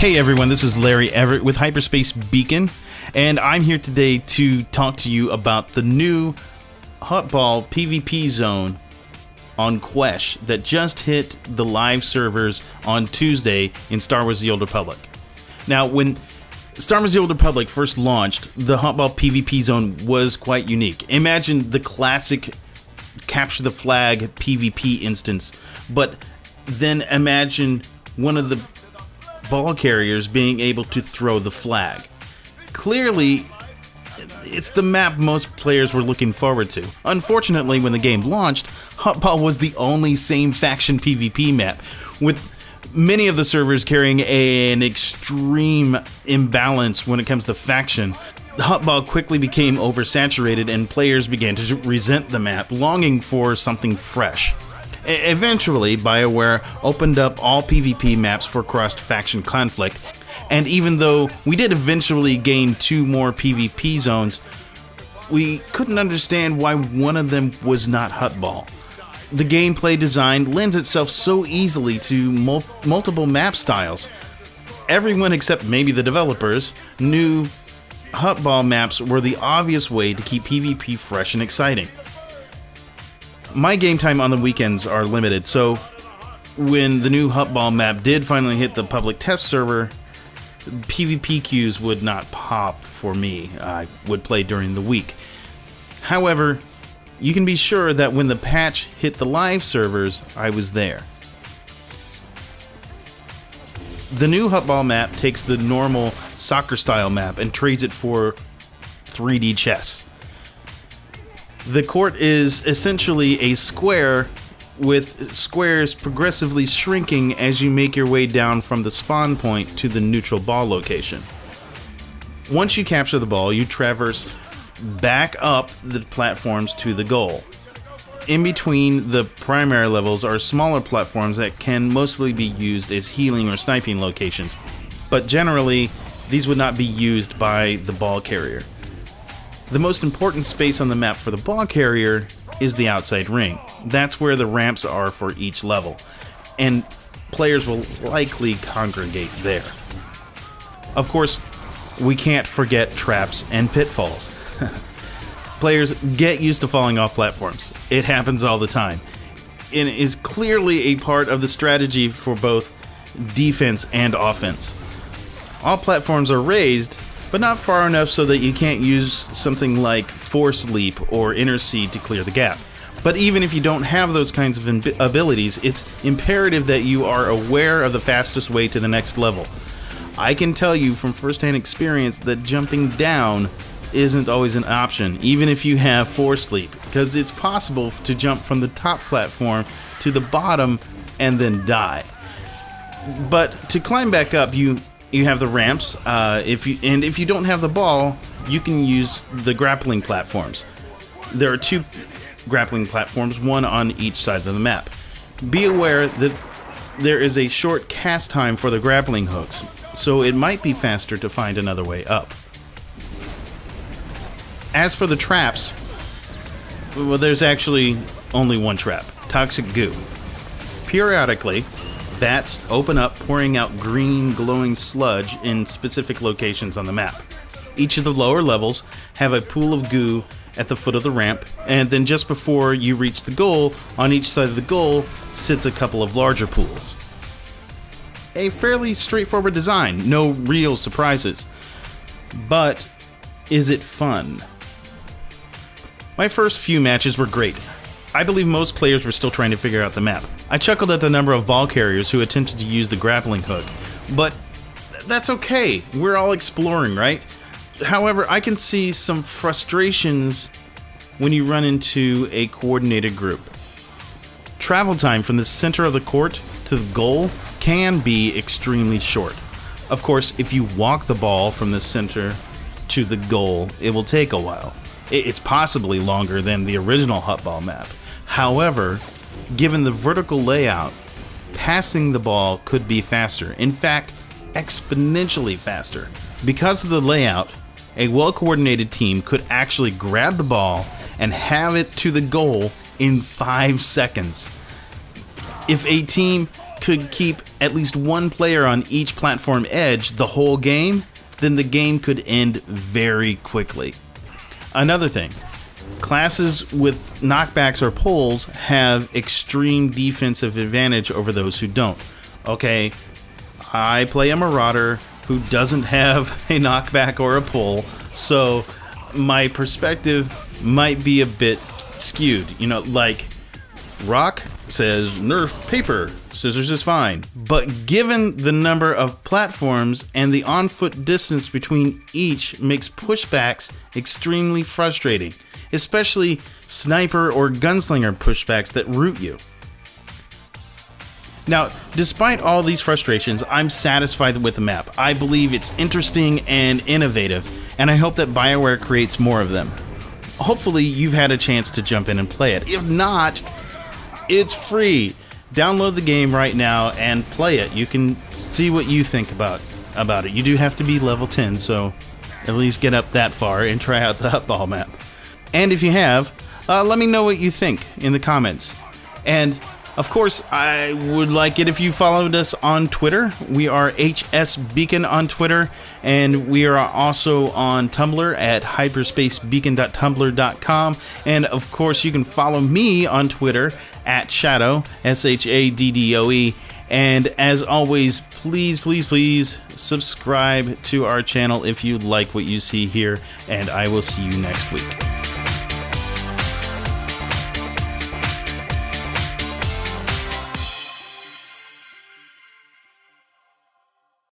Hey everyone, this is Larry Everett with Hyperspace Beacon, and I'm here today to talk to you about the new Huttball PvP zone on Quesh that just hit the live servers on Tuesday in Star Wars: The Old Republic. Now, when Star Wars: The Old Republic first launched, the Huttball PvP zone was quite unique. Imagine the classic capture the flag PvP instance, but then imagine one of the ball carriers being able to throw the flag. Clearly, it's the map most players were looking forward to. Unfortunately, when the game launched, Huttball was the only same faction PvP map, with many of the servers carrying an extreme imbalance when it comes to faction. Huttball quickly became oversaturated and players began to resent the map, longing for something fresh. Eventually, BioWare opened up all PvP maps for cross-faction conflict, and even though we did eventually gain 2 more PvP zones, we couldn't understand why one of them was not Huttball. The gameplay design lends itself so easily to multiple map styles. Everyone except maybe the developers knew Huttball maps were the obvious way to keep PvP fresh and exciting. My game time on the weekends are limited, so when the new Huttball map did finally hit the public test server, PvP queues would not pop for me. I would play during the week. However, you can be sure that when the patch hit the live servers, I was there. The new Huttball map takes the normal soccer-style map and trades it for 3D chess. The court is essentially a square, with squares progressively shrinking as you make your way down from the spawn point to the neutral ball location. Once you capture the ball, you traverse back up the platforms to the goal. In between the primary levels are smaller platforms that can mostly be used as healing or sniping locations, but generally these would not be used by the ball carrier. The most important space on the map for the ball carrier is the outside ring. That's where the ramps are for each level, and players will likely congregate there. Of course, we can't forget traps and pitfalls. Players get used to falling off platforms. It happens all the time, and it is clearly a part of the strategy for both defense and offense. All platforms are raised, but not far enough so that you can't use something like Force Leap or Intercede to clear the gap. But even if you don't have those kinds of abilities, it's imperative that you are aware of the fastest way to the next level. I can tell you from first-hand experience that jumping down isn't always an option, even if you have Force Leap, because it's possible to jump from the top platform to the bottom and then die. But to climb back up, you have the ramps. If you don't have the ball, you can use the grappling platforms. There are 2 grappling platforms, one on each side of the map. Be aware that there is a short cast time for the grappling hooks, so it might be faster to find another way up. As for the traps, well, there's actually only one trap: toxic goo. Periodically, vats open up, pouring out green, glowing sludge in specific locations on the map. Each of the lower levels have a pool of goo at the foot of the ramp, and then just before you reach the goal, on each side of the goal sits a couple of larger pools. A fairly straightforward design, no real surprises. But is it fun? My first few matches were great. I believe most players were still trying to figure out the map. I chuckled at the number of ball carriers who attempted to use the grappling hook, but that's okay. We're all exploring, right? However, I can see some frustrations when you run into a coordinated group. Travel time from the center of the court to the goal can be extremely short. Of course, if you walk the ball from the center to the goal, it will take a while. It's possibly longer than the original Huttball map. However, given the vertical layout, passing the ball could be faster. In fact, exponentially faster. Because of the layout, a well-coordinated team could actually grab the ball and have it to the goal in 5 seconds. If a team could keep at least one player on each platform edge the whole game, then the game could end very quickly. Another thing, classes with knockbacks or pulls have extreme defensive advantage over those who don't. Okay, I play a Marauder who doesn't have a knockback or a pull, so my perspective might be a bit skewed. You know, like Rock says nerf paper, scissors is fine. But given the number of platforms and the on-foot distance between each makes pushbacks extremely frustrating, especially sniper or gunslinger pushbacks that root you. Now, despite all these frustrations, I'm satisfied with the map. I believe it's interesting and innovative, and I hope that BioWare creates more of them. Hopefully, you've had a chance to jump in and play it. If not, it's free. Download the game right now and play it. You can see what you think about it. You do have to be level 10, so at least get up that far and try out the Huttball map. And if you have, let me know what you think in the comments. And of course, I would like it if you followed us on Twitter. We are HS Beacon on Twitter, and we are also on Tumblr at hyperspacebeacon.tumblr.com. And of course, you can follow me on Twitter at Shaddoe, SHADDOE. And as always, please subscribe to our channel if you like what you see here, and I will see you next week.